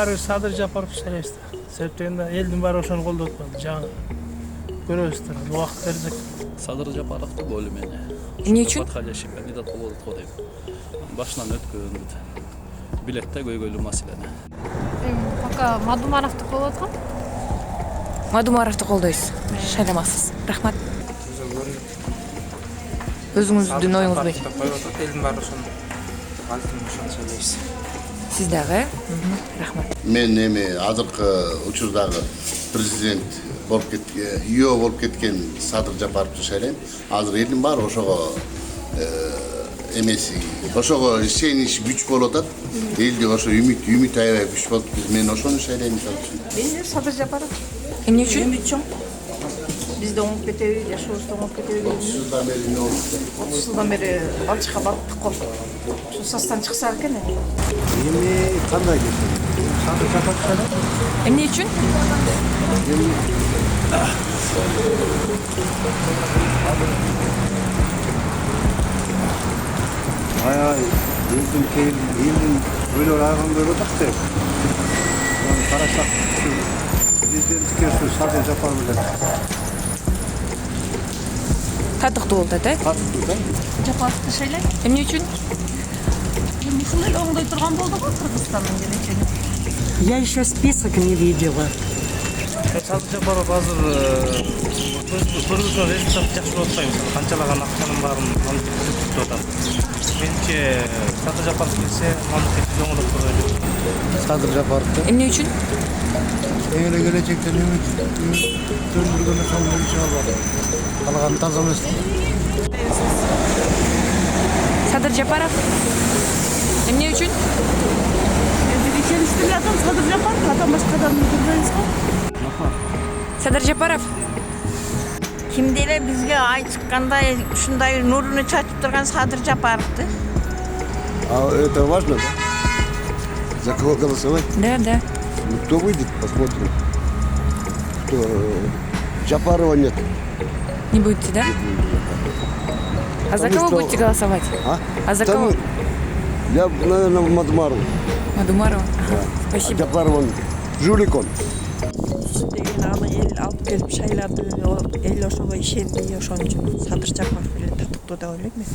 баары Садыр Жапаров шайлайбыз да. Себептен элдин баары ошону колдоп атпайбы. Жаңы көрөбүз да. Убакыт берсек. Садыр Жапаровду бойлойм мени. Эмне үчүн? Подходящий кандидат болуп атат го дейм. Башынан өткөн билет да көйгөйлүү маселени. Пока Мадумаровду болуп аткан. Мадумаровду колдойсуз. Шайламаксыз. Рахмат. Өзүңүздүн оюңуз бек. Элдин баары ошону шайлайбыз. Сиз дагы? Рахмат. Мен азыркы учурдагы президент болуп кеткен, үй болуп кеткен Садыр Жапаровду шайлайм. Азыр элдин баары ошого эмеси, ошого ишенич күч болуп атат. Элде ошо үмүт аябай күч болуп, мен ошону шайлайм мисалы үчүн. Мен Садыр Жапаров. Эмне үчүн? Биз да оңуп кетеби, жашообузду оңуп кетеби. 30 жылдан бери эмне болуп? 30 жылдан бери балчыкка барыптык го. Ошо састан чыкса экен. Эми кандай кетти? Садыр Жапаров шайлайм. Эмне үчүн? Ай, элдин ойлор айган көрүп атат деп. Мына карасак, президенттикке ушу Садыр Жапаров эле Татыктуу болуп атат, каттуу да. Жапаровду шайлайм. Эмне үчүн? Ушул эле оңдой турган болду го Кыргызстандын келечеги. Я еще список не видела. Садыр Жапаров азыр көргөзгөн результат жакшы болуп атпайбы? Канчалаган акчанын баарын мамлекет түзүп атат. Менимче Садыр Жапаров келсе мамлекет оңдоп көрөлү. Садыр Жапаров Эмне үчүн? эле келечектен үмүт сөндүргөн ошол иншалла. Калган таза эмес. Садыр Жапаров. Эмне үчүн? Ишеничтүү адам Садыр Жапаров, адам башка адамды көрбөйбүз го. Садыр Жапаров. Кимди эле бизге ай чыккандай ушундай нуруну чачып турган Садыр Жапаровду. Это важно, да? За кого голосовать? Да. Ну, кто выйдет, посмотрим. Кто? Жапарова нет. Не будете, да? А за кого будете голосовать? А за кого? Я, наверное, в Мадумару. Мадумарова. Спасибо. Жапаров он. Жулик он. Аны эл алып келип шайлады, эл ошого ишенди, ошон үчүн Садыр Жапаров эле татыктуу деп ойлойм мен.